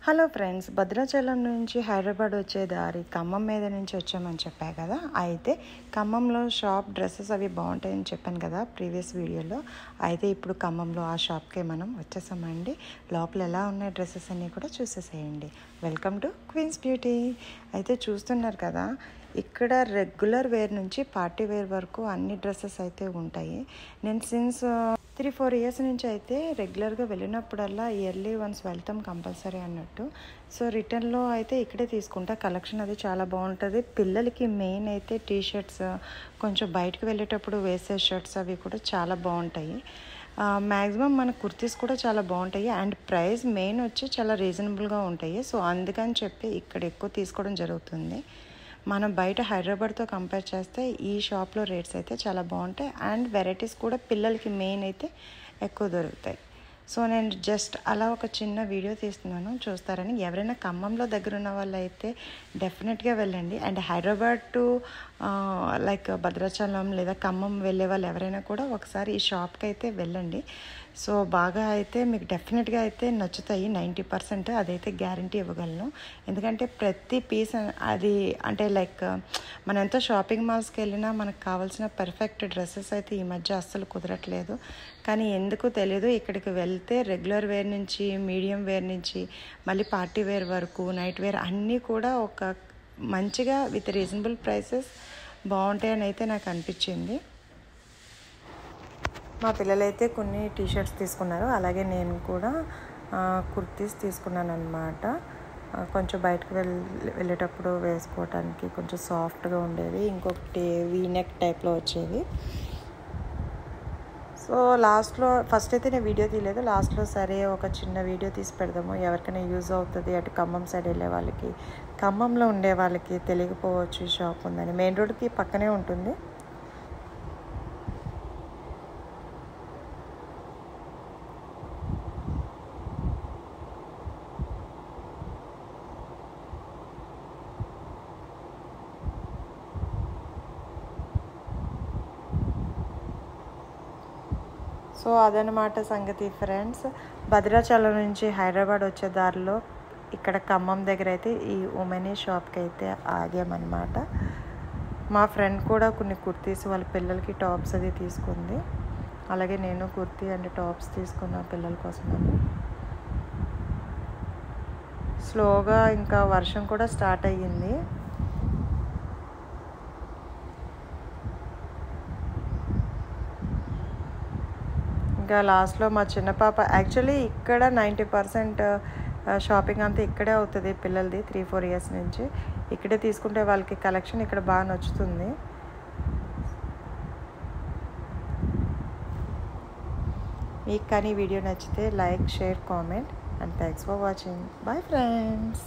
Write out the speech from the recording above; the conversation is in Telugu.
హలో ఫ్రెండ్స్, భద్రాచలం నుంచి హైదరాబాద్ వచ్చే దారి ఖమ్మం మీద నుంచి వచ్చామని చెప్పా కదా. అయితే ఖమ్మంలో షాప్ డ్రెస్సెస్ అవి బాగుంటాయని చెప్పాను కదా ప్రీవియస్ వీడియోలో. అయితే ఇప్పుడు ఖమ్మంలో ఆ షాప్కే మనం వచ్చేసామండి. లోపల ఎలా ఉన్నాయి డ్రెస్సెస్ అన్నీ కూడా చూసేసేయండి. Welcome to Queens Beauty. అయితే చూస్తున్నారు కదా, ఇక్కడ రెగ్యులర్ వేర్ నుంచి పార్టీ వేర్ వరకు అన్ని డ్రెస్సెస్ అయితే ఉంటాయి. నేను సిన్స్ 3-4 ఇయర్స్ నుంచి అయితే రెగ్యులర్గా వెళ్ళినప్పుడల్లా ఇయర్లీ వన్స్ వెళ్తాం కంపల్సరీ అన్నట్టు. సో రిటర్న్లో అయితే ఇక్కడే తీసుకుంటా. కలెక్షన్ అది చాలా బాగుంటుంది. పిల్లలకి మెయిన్ అయితే టీ షర్ట్స్, కొంచెం బయటకు వెళ్ళేటప్పుడు వేసే షర్ట్స్ అవి కూడా చాలా బాగుంటాయి. మ్యాక్సిమం మన కుర్తీస్ కూడా చాలా బాగుంటాయి అండ్ ప్రైస్ మెయిన్ వచ్చి చాలా రీజనబుల్గా ఉంటాయి. సో అందుకని చెప్పి ఇక్కడ ఎక్కువ తీసుకోవడం జరుగుతుంది. మనం బయట హైదరాబాద్తో కంపేర్ చేస్తే ఈ షాప్లో రేట్స్ అయితే చాలా బాగుంటాయి అండ్ వెరైటీస్ కూడా పిల్లలకి మెయిన్ అయితే ఎక్కువ దొరుకుతాయి. సో నేను జస్ట్ అలా ఒక చిన్న వీడియో తీస్తున్నాను, చూస్తారని. ఎవరైనా ఖమ్మంలో దగ్గర ఉన్న వాళ్ళు అయితే డెఫినెట్గా వెళ్ళండి. And Hyderabad to like Bhadrachalam లేదా ఖమ్మం వెళ్ళే వాళ్ళు ఎవరైనా కూడా ఒకసారి ఈ షాప్కి అయితే వెళ్ళండి. సో బాగా అయితే మీకు డెఫినెట్గా అయితే నచ్చుతాయి. 90% అదైతే గ్యారంటీ ఇవ్వగలను. ఎందుకంటే ప్రతి పీస్ అది అంటే లైక్ మనం ఎంతో షాపింగ్ మాల్స్కి వెళ్ళినా మనకు కావాల్సిన పర్ఫెక్ట్ డ్రెస్సెస్ అయితే ఈ మధ్య అస్సలు కుదరట్లేదు. కానీ ఎందుకు తెలియదు, ఇక్కడికి వెళ్తే రెగ్యులర్ వేర్ నుంచి మీడియం వేర్ నుంచి మళ్ళీ పార్టీ వేర్ వరకు నైట్ వేర్ అన్నీ కూడా ఒక మంచిగా విత్ రీజనబుల్ ప్రైసెస్ బాగుంటాయని అయితే నాకు అనిపించింది. మా పిల్లలైతే కొన్ని టీ షర్ట్స్ తీసుకున్నారు, అలాగే నేను కూడా కుర్తీస్ తీసుకున్నాను అనమాట. కొంచెం బయటకు వెళ్ళేటప్పుడు వేసుకోవడానికి కొంచెం సాఫ్ట్గా ఉండేవి, ఇంకొకటి వీనెక్ టైప్లో వచ్చేవి. సో లాస్ట్లో ఫస్ట్ అయితే నేను వీడియో తీయలేదు, లాస్ట్లో సరే ఒక చిన్న వీడియో తీసి పెడదాము, ఎవరికైనా యూజ్ అవుతుంది. అటు ఖమ్మం సైడ్ వెళ్ళే వాళ్ళకి, ఖమ్మంలో ఉండే వాళ్ళకి తెలియకపోవచ్చు ఈ షాప్ ఉందని. మెయిన్ రోడ్కి పక్కనే ఉంటుంది. సో అదనమాట సంగతి ఫ్రెండ్స్. భద్రాచలం నుంచి హైదరాబాద్ వచ్చే దారిలో ఇక్కడ ఖమ్మం దగ్గర అయితే ఈ ఉమెనీ షాప్కి అయితే ఆగామన్నమాట. మా ఫ్రెండ్ కూడా కొన్ని కుర్తీస్ వాళ్ళ పిల్లలకి టాప్స్ అది తీసుకుంది, అలాగే నేను కుర్తీ అండ్ టాప్స్ తీసుకున్నా పిల్లల కోసం. స్లోగా ఇంకా వర్షం కూడా స్టార్ట్ అయ్యింది. ఇంకా లాస్ట్లో మా చిన్న పాప, యాక్చువల్లీ ఇక్కడ 90% షాపింగ్ అంతా ఇక్కడే అవుతుంది పిల్లలది. 3-4 ఇయర్స్ నుంచి ఇక్కడే తీసుకుంటే వాళ్ళకి కలెక్షన్ ఇక్కడ బాగా నచ్చుతుంది. మీకు కానీ వీడియో నచ్చితే like, share, comment and thanks for watching. Bye friends.